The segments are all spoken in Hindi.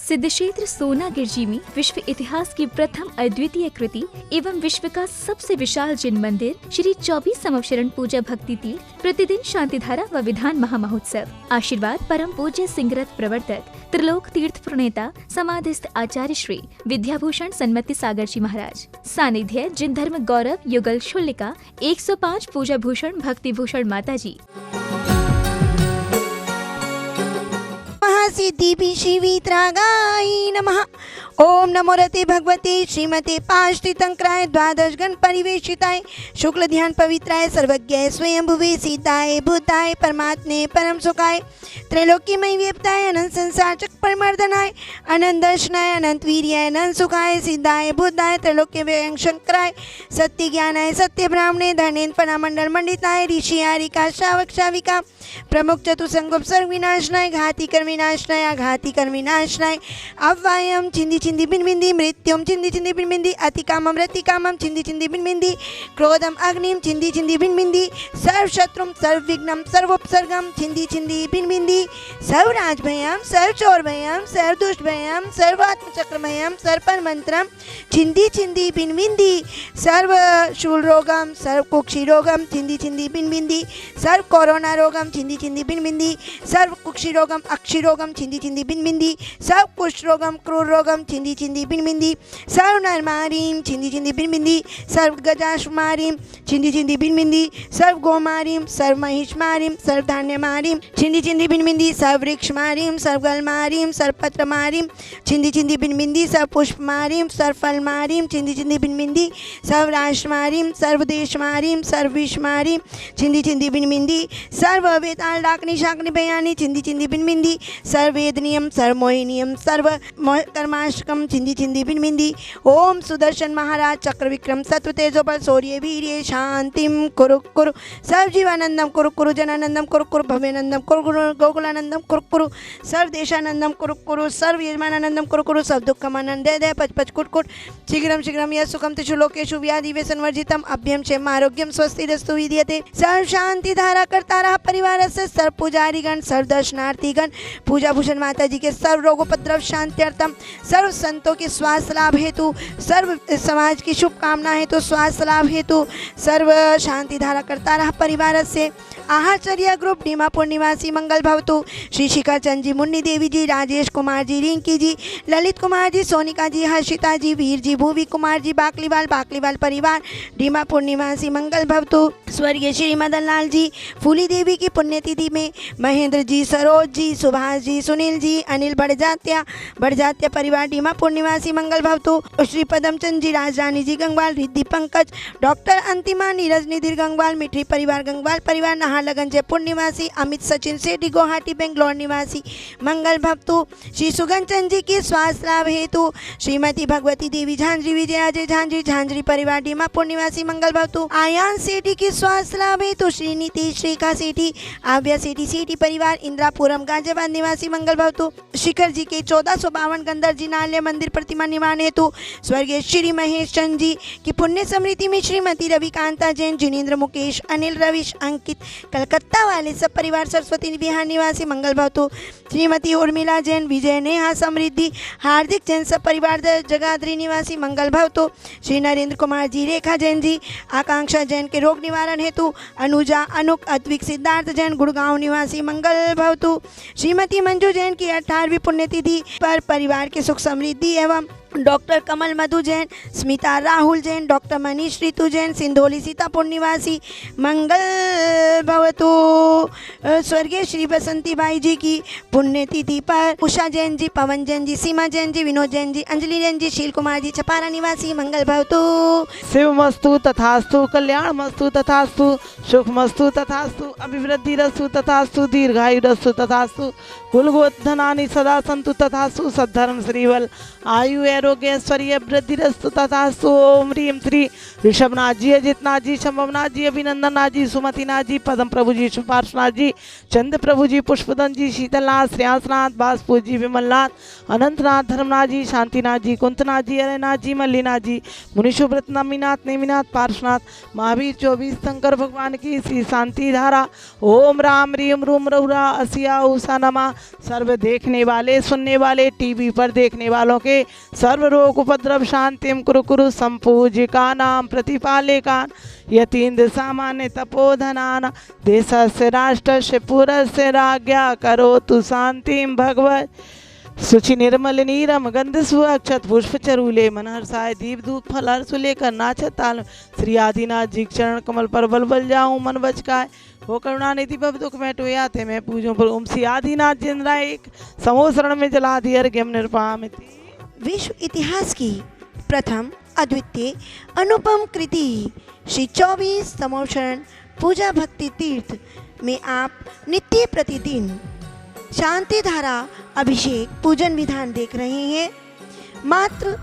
सिद्धक्षेत्र सोनागिर जी में विश्व इतिहास की प्रथम अद्वितीय कृति एवं विश्व का सबसे विशाल जिन मंदिर श्री 24 समवशरण पूजा भक्ति तीर्थ प्रतिदिन शांतिधारा व विधान महामहोत्सव। आशीर्वाद परम पूज्य सिंहरथ प्रवर्तक त्रिलोक तीर्थ प्रणेता समाधिस्थ आचार्य श्री विद्याभूषण सन्मति सागर जी महाराज। सानिध्य जिन धर्म गौरव युगल शुल्लिका 105 पूजा भूषण भक्ति भूषण माता जी। सिद्धि शिवित्रागाय नमः। ओम नमो रते भगवते श्रीमते पाष्टितंक्राय द्वादश गण परिवेशिताय शुक्ल ध्यान पवित्राय सर्वज्ञ स्वयंभुवे सिद्धाय भूताय परमात्मे परम सुखाय त्रैलोक्यमय व्याप्ताय अनंत संसार चक्र परिमर्दनाय अनंत दर्शनाय अनंत वीर्याय अनंत सुखाय सिद्धाय भूताय त्रैलोक्य शंकराय सत्य ज्ञानाय सत्य ब्राह्मणे धनेन फणामंडल मंडिताय ऋषि आरिका श्रावक श्राविका प्रमुख चतुसंगोप सर्व विनाशनाय घाती कर्म विनाशनाय आघाती कर्म विनाशनाय अव्ययम चिंदी चिंदी बिनबिंदी मृत्युम चिंदी चिंदी बिनबिंदी अतिकामम रतिकामम चिंदी चिंदी बिनबिंदी क्रोधम अग्निम चिंदी चिंदी बिनबिंदी सर्व शत्रुम सर्व विघ्नम सर्वोपसर्गम चिंदी चिंदी बिनबिंदी सर्व राजभयम सर्व चोर भयम सर्व दुष्ट भयम सर्व आत्मचक्र भयम सर्व पर मंत्रम चिंदी चिंदी बिनबिंदी सर्व शूल रोगम सर्व कुक्षी रोगम चिंदी चिंदी बिनबिंदी सर्व कोरोना रोगम चिंदी चिंदी बिनबिंदी सर्व कुक्षी रोगम अक्षी रोगम चिंदी चिंदी बिनबिंदी सर्व कुष्ठ रोगम क्रूर रोगम चिंदी चिंदी बिनबिंदी सर्व नरमारीम चिंदी चिंदी बिनबिंदी सर्व गजाशमारीम चिंदी चिंदी बिनबिंदी सर्व गोमारीम सर्व महिषमारीम सर्व धान्यमारीम चिंदी चिंदी बिनबिंदी सर्व वृक्षमारीम सर्व गलमारीम सर्व पत्रमारीम चिंदी चिंदी बिनबिंदी सर्व पुष्पमारीम सर्व फलमारीम चिंदी चिंदी बिनबिंदी सर्व राष्ट्रमारीम सर्व देशमारीम सर्व विषमारीम चिंदी चिंदी बिनबिंदी सर्व वेताल डाकनी शाकनी बयानी चिंदी चिंदी बिनबिंदी सर्व वेदनियम सर्व मोहिनियम सर्व कर्माशकम चिंदी चिंदी बिनबिंदी। ओम सुदर्शन महाराज चक्र विक्रम सत्व तेजोबल शौर्य वीर्य शांतिम कुरु कुरु सर्व जीवानंदम कुरु कुरु जनानंदम कुरु कुरु भव्यानंदम कुरु कुरु गोकुलानंदम कुरु कुरु सर्व देशानंदम कुरु कुरु सर्व यजमानानंदम कुरु कुरु सब दुःखमानंद दय पच पच कुट कुट शीघ्रम शीघ्रम यः सुखम तिषु लोकेषु व्याधि व्यसनवर्जितम अभ्यम क्षेम आरोग्यम स्वस्तिरस्तु विद्यते। सर्व शांति धारा कर्तारः परिवारस्य सर्व पुजारीगण सर्व दर्शनार्थीगण पूजा भूषण माता जी के सर्व रोगोपद्रव शांत्यर्थम सर्व संतों के स्वास्थ्य लाभ हेतु सर्व समाज की शुभकामना हेतु स्वास्थ्य लाभ हेतु सर्व शांति धारा कर्तारः परिवार से आहारचर्या ग्रुप डीमापुर निवासी मंगल भवतु श्री शिखर चंद जी मुन्नी देवी जी राजेश कुमार जी रिंकी जी ललित कुमार जी सोनिका जी हर्षिता जी वीर जी भूवी कुमार जी बाकलीवाल परिवार डीमापुर निवासी मंगल भवतु। स्वर्गीय श्री मदन लाल जी फूली देवी की पुण्यतिथि में महेंद्र जी सरोज जी सुभाष जी सुनील जी अनिल बड़जात्या परिवार डीमापुर निवासी मंगल भवतु। श्री पदमचंद जी राजरानी जी गंगवाल रिद्धि पंकज डॉक्टर अंतिमा नीरज निधिर गंगवाल मिठरी परिवार गंगवाल परिवार नाहरलगन जयपुर निवासी अमित सचिन सेठी गुवाहाटी बेंगलोर निवासी मंगल भवतु। श्री सुगन चंद जी के स्वास्थ्य लाभ हेतु श्रीमती भगवती देवी झांझरी विजया जय झांझरी परिवार डीमापुर निवासी मंगल भवतु। आयान सेठी के स्वास्थ्य लाभ हेतु श्री नीतीश रेखा सेठी आव्या सेठी परिवार इंदिरापुरम गाजियाबाद निवासी मंगल भवतु। शिखर जी के 1452 गंधर जी नाल्य मंदिर प्रतिमा निर्माण हेतु स्वर्गीय श्री महेश चंद जी की पुण्य स्मृति में श्रीमती रविकांता जैन जिनेन्द्र मुकेश अनिल रविश अंकित कलकत्ता वाले सब परिवार सरस्वती विहार निवासी मंगल भवतु। श्रीमती उर्मिला जैन विजय नेहा समृद्धि हार्दिक जैन सब परिवार जगाधरी निवासी मंगल भवतु। श्री नरेंद्र कुमार जी रेखा जैन जी आकांक्षा जैन के रोग निवारण हेतु अनुजा अनुक अद्विक सिद्धार्थ जैन गुड़गांव निवासी मंगल भवतु। श्रीमती मंजू जैन की 18वीं पुण्यतिथि पर परिवार की सुख समृद्धि एवं डॉक्टर कमल मधु जैन स्मिता राहुल जैन डॉक्टर मनीष ऋतु जैन सिंधोली सीतापुर निवासी मंगल भवतु। स्वर्गीय श्री बसंती बाई जी की पुण्यतिथि पर उषा जैन जी पवन जैन जी सीमा जैन जी विनोद जैन जी अंजलि जैन जी शील कुमार जी छपारा निवासी मंगल भवतु। शिवमस्तु तथास्तु कल्याणमस्तु तथास्तु सुखमस्तु तथास्तु अभिवृद्धिरस्तु तथास्तु दीर्घायुरस्तु तथास्तु कुलगोधनानि सदा सन्तु तथास्तु सद्धर्म श्रीवल आयु आरोग्य ऐश्वर्य वृद्धिरस्तु तथास्तु। ओम ह्रीम श्री ऋषभनाथ जी, अजितनाथ जी, शंभवनाथ जी, अभिनंदननाथ जी, सुमतिनाथ जी, पद्म प्रभु जी, सुपार्शनाथ जी, चंद्र प्रभु जी, पुष्पदन जी, शीतलनाथ, श्रेयांसनाथ, बासपुर जी, विमलनाथ, अनंतनाथ, धर्मनाथ जी, शांतिनाथ जी, कुंतनाथ जी, अरयनाथ जी, मल्लीनाथ जी, मुनिशुभ्रत, नमीनाथ, नेमिनाथ, पार्शनाथ, महावीर 24 शंकर भगवान की श्री शांति धारा। ओम राम रीम रूम रहुरा असिया उषा नमा। सर्व देखने वाले सुनने वाले टीवी पर देखने वालों के सर्व रोग उपद्रव शांतिम कुरु कुरु संपूजिका नाम प्रतिपालिकान यतीन्द्र सामान्य तपोधनान देशस्य राष्ट्रस्य पुरस्य राज्ञा करोतु शांतिम भगवत सुचि निर्मल नीरम गंध सुअक्षत पुष्प चरूले मनहर्षाय दीप धूप फल हर्ष लेकर नाचत ताल। श्री आदिनाथ जी चरण कमल पर बल बल जाऊं मन बचकाय हो करुणानिधि भव दुख मैं टोया थे मैं पूजूं पर। ओम श्री आदिनाथ जिंद्राय एक समो शरण में जला दियर गेम निर्पामिति। विश्व इतिहास की प्रथम अद्वितीय अनुपम कृति श्री 24 समोशरण पूजा भक्ति तीर्थ में आप नित्य प्रतिदिन शांति धारा अभिषेक पूजन विधान देख रहे हैं। मात्र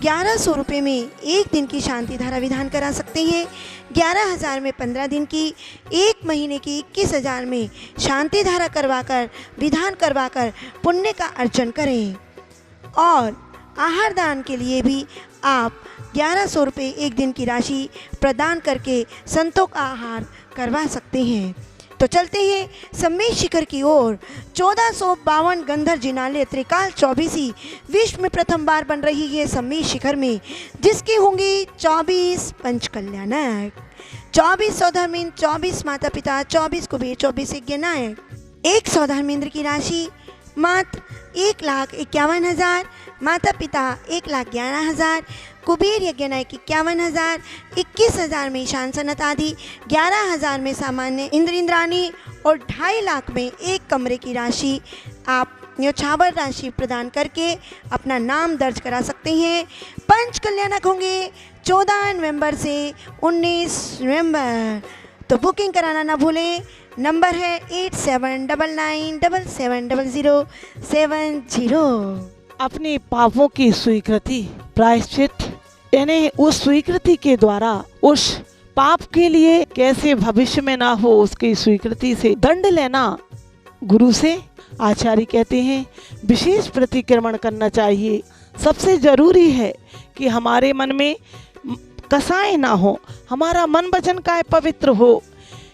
1100 रुपये में एक दिन की शांति धारा विधान करा सकते हैं। 11,000 में 15 दिन की, एक महीने की 21,000 में शांति धारा करवाकर विधान करवाकर पुण्य का अर्जन करें। और आहार दान के लिए भी आप 1100 रुपये एक दिन की राशि प्रदान करके संतों का आहार करवा सकते हैं। तो चलते हैं सम्मेद शिखर की ओर। 1452 गंधर जिनालय त्रिकाल 24 विश्व में प्रथम बार बन रही है सम्मेद शिखर में, जिसके होंगे 24 पंचकल्याणक, 24 सौधर्मेंद्र, 24 माता पिता, 24 कुबेर, 24 यज्ञनायक। एक सौधर्मेंद्र की राशि मात्र 1,51,000, माता पिता 1,11,000, कुबेर यज्ञनायक 51,000, 21,000 में ईशान सनत आदि, 11,000 में सामान्य इंद्र इंद्राणी और 2.5 लाख में एक कमरे की राशि आप न्योछावर राशि प्रदान करके अपना नाम दर्ज करा सकते हैं। पंच कल्याणक होंगे 14 नवंबर से 19 नवंबर। तो बुकिंग कराना ना भूलें। नंबर है 8799770070। अपने पापों की स्वीकृति प्रायश्चित, यानी उस स्वीकृति के द्वारा उस पाप के लिए कैसे भविष्य में ना हो उसकी स्वीकृति से दंड लेना गुरु से आचार्य कहते हैं विशेष प्रतिक्रमण करना चाहिए। सबसे जरूरी है कि हमारे मन में कसाय ना हो, हमारा मन वचन काय पवित्र हो।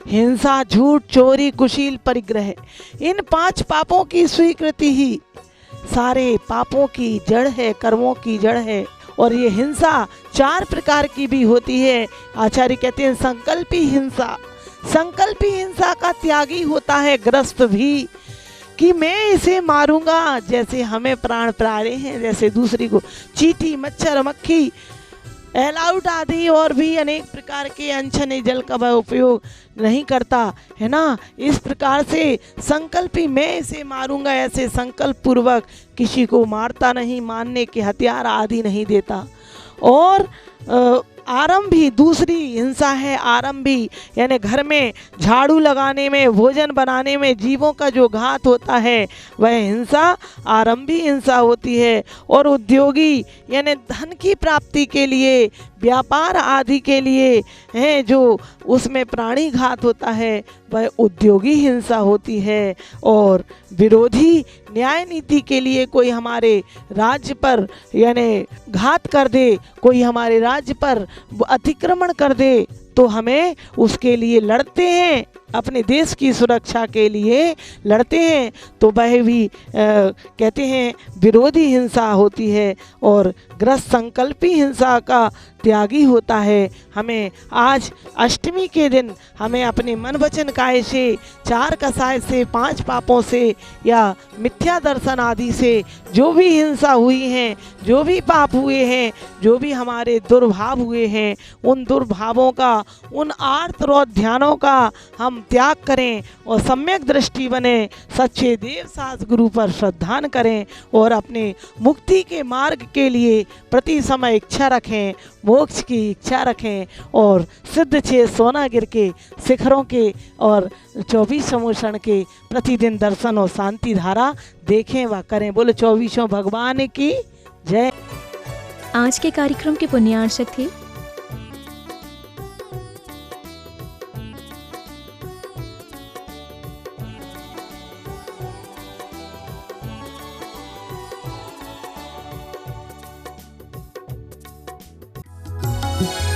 हिंसा, झूठ, चोरी, कुशील, परिग्रह, इन 5 पापों की स्वीकृति ही सारे पापों की जड़ है, कर्मों की जड़ है। और ये हिंसा 4 प्रकार की भी होती है। आचार्य कहते हैं संकल्पी हिंसा, संकल्पी हिंसा का त्यागी होता है ग्रस्त भी, कि मैं इसे मारूंगा जैसे हमें प्राण प्यारे हैं, जैसे दूसरी को। चींटी, मच्छर, मक्खी, एलाउट आदि और भी अनेक प्रकार के अनछने जल का वह उपयोग नहीं करता है ना। इस प्रकार से संकल्पी मैं इसे मारूंगा, ऐसे संकल्प पूर्वक किसी को मारता नहीं, मारने के हथियार आदि नहीं देता। और आरंभी दूसरी हिंसा है आरंभी, यानी घर में झाड़ू लगाने में, भोजन बनाने में जीवों का जो घात होता है वह हिंसा आरंभी हिंसा होती है। और उद्योगी यानी धन की प्राप्ति के लिए, व्यापार आदि के लिए है जो उसमें प्राणी घात होता है वह उद्योगी हिंसा होती है। और विरोधी न्याय नीति के लिए कोई हमारे राज्य पर यानी घात कर दे, कोई हमारे राज्य पर अतिक्रमण कर दे, तो हमें उसके लिए लड़ते हैं, अपने देश की सुरक्षा के लिए लड़ते हैं, तो वह भी कहते हैं विरोधी हिंसा होती है। और ग्रस्त संकल्पी हिंसा का त्यागी होता है। हमें आज अष्टमी के दिन हमें अपने मन वचन काय से, 4 कसाय से, 5 पापों से या मिथ्या दर्शन आदि से जो भी हिंसा हुई है, जो भी पाप हुए हैं, जो भी हमारे दुर्भाव हुए हैं, उन दुर्भावों का, उन आर्त रोध ध्यानों का हम त्याग करें और सम्यक दृष्टि बने, सच्चे देव सास गुरु पर श्रद्धान करें और अपने मुक्ति के मार्ग के लिए प्रति समय इच्छा रखें, मोक्ष की इच्छा रखें और सिद्ध 6 सोनागिर के शिखरों के और 24 समोषण के प्रतिदिन दर्शन और शांति धारा देखें व करें। बोले 24 भगवान की जय। आज के कार्यक्रम के पुण्यार्चक थे Thank you.